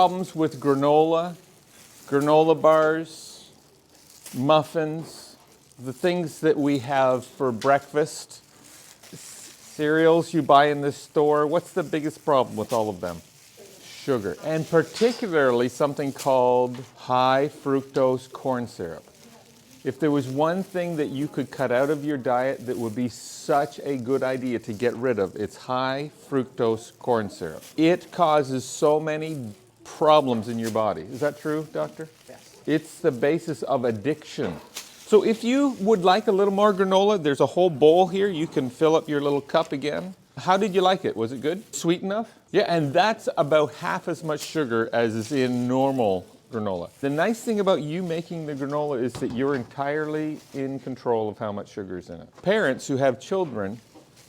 Problems with granola, granola bars, muffins, the things that we have for breakfast, cereals you buy in the store. What's the biggest problem with all of them? Sugar. And particularly something called high fructose corn syrup. If there was one thing that you could cut out of your diet that would be such a good idea to get rid of, it's high fructose corn syrup. It causes so many problems in your body. Is that true, doctor? Yes. It's the basis of addiction. So if you would like a little more granola, there's a whole bowl here. You can fill up your little cup again. How did you like it? Was it good? Sweet enough? Yeah, and that's about half as much sugar as is in normal granola. The nice thing about you making the granola is that you're entirely in control of how much sugar is in it. Parents who have children,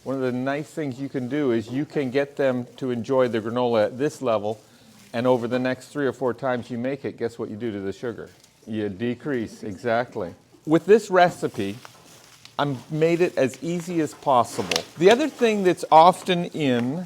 one of the nice things you can do is you can get them to enjoy the granola at this level, and over the next 3 or 4 times you make it, guess what you do to the sugar? You decrease, exactly. With this recipe, I made it as easy as possible. The other thing that's often in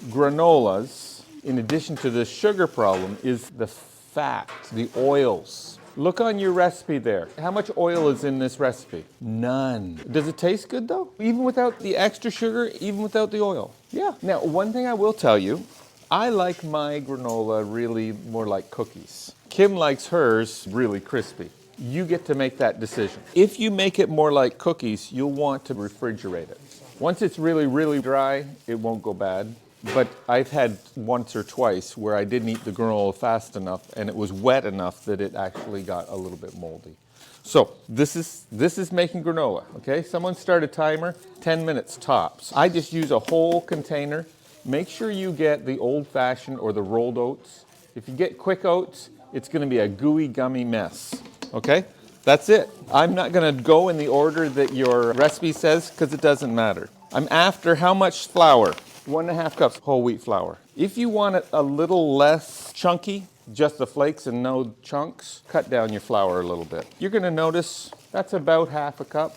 granolas, in addition to the sugar problem, is the fat, the oils. Look on your recipe there. How much oil is in this recipe? None. Does it taste good though? Even without the extra sugar, even without the oil? Yeah. Now, one thing I will tell you, I like my granola really more like cookies. Kim likes hers really crispy. You get to make that decision. If you make it more like cookies, you'll want to refrigerate it. Once it's really, really dry, it won't go bad. But I've had once or twice where I didn't eat the granola fast enough and it was wet enough that it actually got a little bit moldy. So this is making granola, okay? Someone start a timer, 10 minutes tops. I just use a whole container. Make sure you get the old-fashioned or the rolled oats. If you get quick oats, it's gonna be a gooey, gummy mess, okay? That's it. I'm not gonna go in the order that your recipe says because it doesn't matter. I'm after how much flour? 1.5 cups whole wheat flour. If you want it a little less chunky, just the flakes and no chunks, cut down your flour a little bit. You're gonna notice that's about 1/2 cup.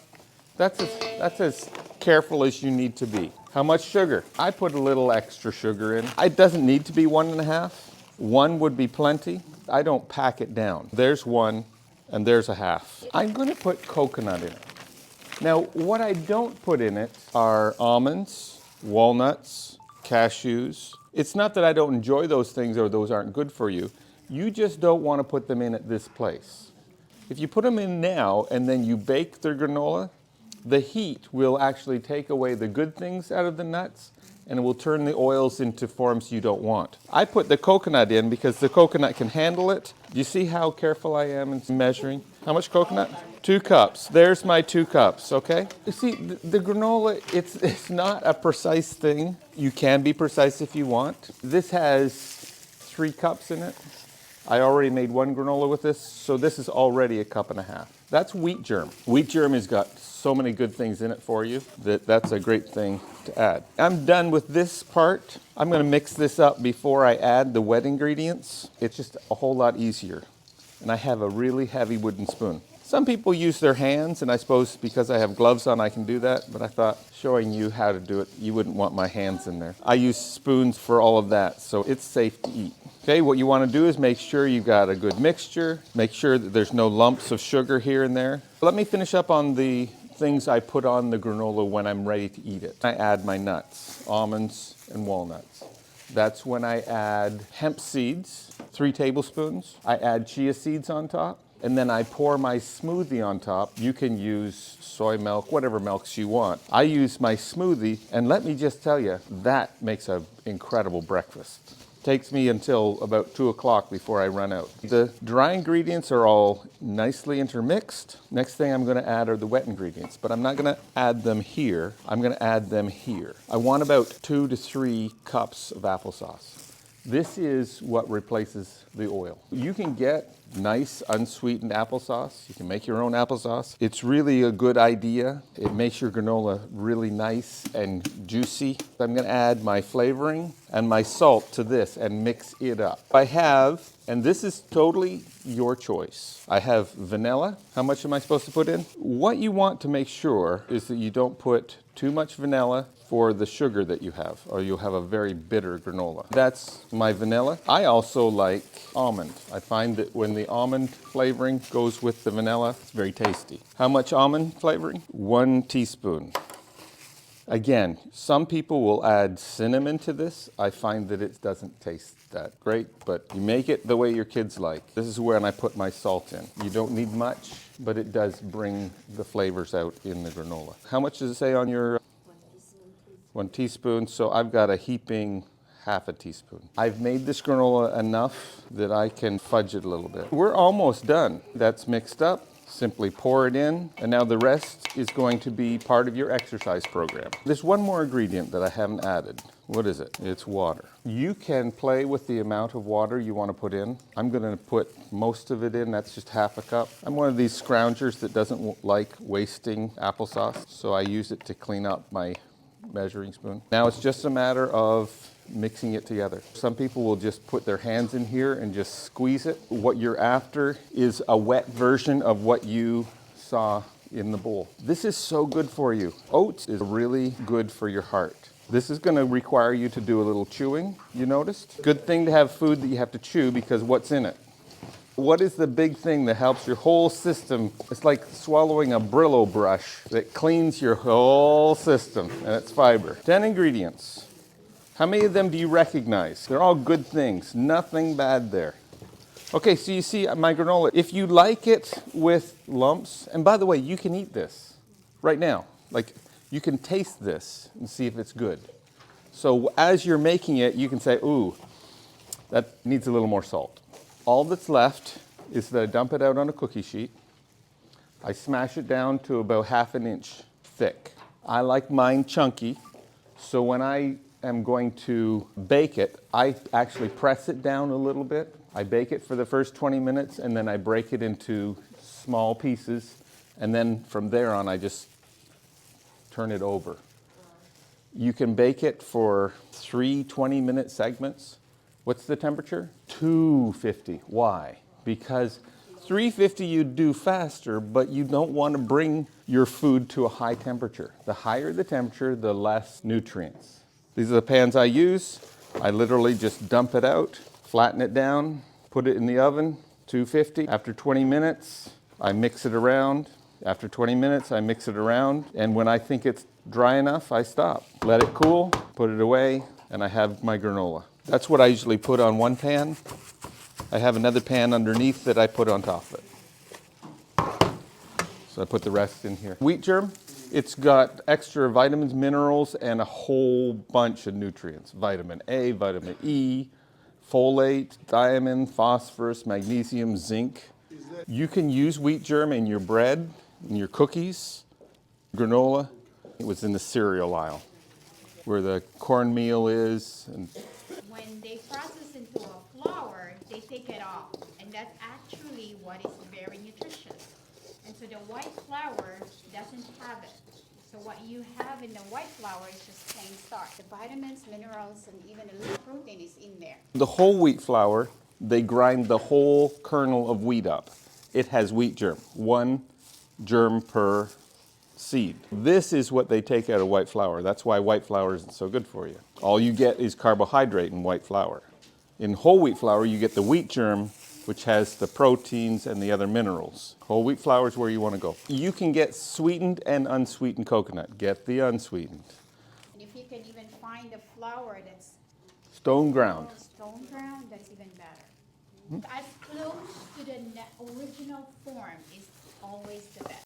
That's as careful as you need to be. How much sugar? I put a little extra sugar in. It doesn't need to be 1.5. 1 would be plenty. I don't pack it down. There's 1 and there's 1/2. I'm gonna put coconut in it. Now, what I don't put in it are almonds, walnuts, cashews. It's not that I don't enjoy those things or those aren't good for you. You just don't want to put them in at this place. If you put them in now and then you bake the granola, the heat will actually take away the good things out of the nuts and it will turn the oils into forms you don't want. I put the coconut in because the coconut can handle it. Do you see how careful I am in measuring? How much coconut? 2 cups. There's my 2 cups, okay? You see, the granola, it's not a precise thing. You can be precise if you want. This has 3 cups in it. I already made 1 granola with this, so this is already 1.5 cups. That's wheat germ. Wheat germ has got so many good things in it for you that's a great thing to add. I'm done with this part. I'm gonna mix this up before I add the wet ingredients. It's just a whole lot easier. And I have a really heavy wooden spoon. Some people use their hands, and I suppose because I have gloves on, I can do that, but I thought showing you how to do it, you wouldn't want my hands in there. I use spoons for all of that, so it's safe to eat. Okay, what you want to do is make sure you've got a good mixture, make sure that there's no lumps of sugar here and there. Let me finish up on the things I put on the granola when I'm ready to eat it. I add my nuts, almonds and walnuts. That's when I add hemp seeds, 3 tablespoons. I add chia seeds on top. And then I pour my smoothie on top. You can use soy milk, whatever milks you want. I use my smoothie, and let me just tell you, that makes an incredible breakfast. Takes me until about 2 o'clock before I run out. The dry ingredients are all nicely intermixed. Next thing I'm gonna add are the wet ingredients, but I'm not gonna add them here. I'm gonna add them here. I want about 2 to 3 cups of applesauce. This is what replaces the oil. You can get nice unsweetened applesauce. You can make your own applesauce. It's really a good idea. It makes your granola really nice and juicy. I'm gonna add my flavoring and my salt to this and mix it up. I have, and this is totally your choice, I have vanilla. How much am I supposed to put in? What you want to make sure is that you don't put Too much vanilla for the sugar that you have, or you'll have a very bitter granola. That's my vanilla. I also like almond. I find that when the almond flavoring goes with the vanilla, it's very tasty. How much almond flavoring? 1 teaspoon. Again, some people will add cinnamon to this. I find that it doesn't taste that great, but you make it the way your kids like. This is when I put my salt in. You don't need much, but it does bring the flavors out in the granola. How much does it say on your? 1 teaspoon. So I've got a heaping half a teaspoon. I've made this granola enough that I can fudge it a little bit. We're almost done. That's mixed up. Simply pour it in, and now the rest is going to be part of your exercise program. There's one more ingredient that I haven't added. What is it? It's water. You can play with the amount of water you want to put in. I'm going to put most of it in. That's just half a cup. I'm one of these scroungers that doesn't like wasting applesauce, so I use it to clean up my measuring spoon. Now it's just a matter of mixing it together. Some people will just put their hands in here and just squeeze it. What you're after is a wet version of what you saw in the bowl. This is so good for you. Oats is really good for your heart. This is going to require you to do a little chewing, you noticed? Good thing to have food that you have to chew because what's in it? What is the big thing that helps your whole system? It's like swallowing a Brillo brush that cleans your whole system, and it's fiber. 10 ingredients. How many of them do you recognize? They're all good things, nothing bad there. Okay, so you see my granola. If you like it with lumps, and by the way, you can eat this right now. Like, you can taste this and see if it's good. So as you're making it, you can say, ooh, that needs a little more salt. All that's left is that I dump it out on a cookie sheet. I smash it down to about 1/2 inch thick. I like mine chunky, so when I am going to bake it, I actually press it down a little bit. I bake it for the first 20 minutes, and then I break it into small pieces, and then from there on, I just turn it over. You can bake it for 3 20-minute segments. What's the temperature? 250. Why? Because 350 you do faster, but you don't want to bring your food to a high temperature. The higher the temperature, the less nutrients. These are the pans I use. I literally just dump it out, flatten it down, put it in the oven, 250. After 20 minutes, I mix it around. After 20 minutes, I mix it around. And when I think it's dry enough, I stop. Let it cool, put it away, and I have my granola. That's what I usually put on one pan. I have another pan underneath that I put on top of it. So I put the rest in here. Wheat germ, it's got extra vitamins, minerals, and a whole bunch of nutrients. Vitamin A, vitamin E, folate, thiamine, phosphorus, magnesium, zinc. You can use wheat germ in your bread, in your cookies, granola. It was in the cereal aisle where the cornmeal is. And when they process into a flour, they take it off, and that's actually what is very nutritious. And so the white flour doesn't have it. So what you have in the white flour is just plain starch. The vitamins, minerals, and even a little protein is in there. the whole wheat flour, they grind the whole kernel of wheat up. It has wheat germ, 1 germ per seed. This is what they take out of white flour. That's why white flour isn't so good for you. All you get is carbohydrate in white flour. In whole wheat flour, you get the wheat germ, which has the proteins and the other minerals. Whole wheat flour is where you want to go. You can get sweetened and unsweetened coconut. Get the unsweetened. And if you can even find a flour that's Stone ground. stone ground, that's even better. As close to the original form is always the best.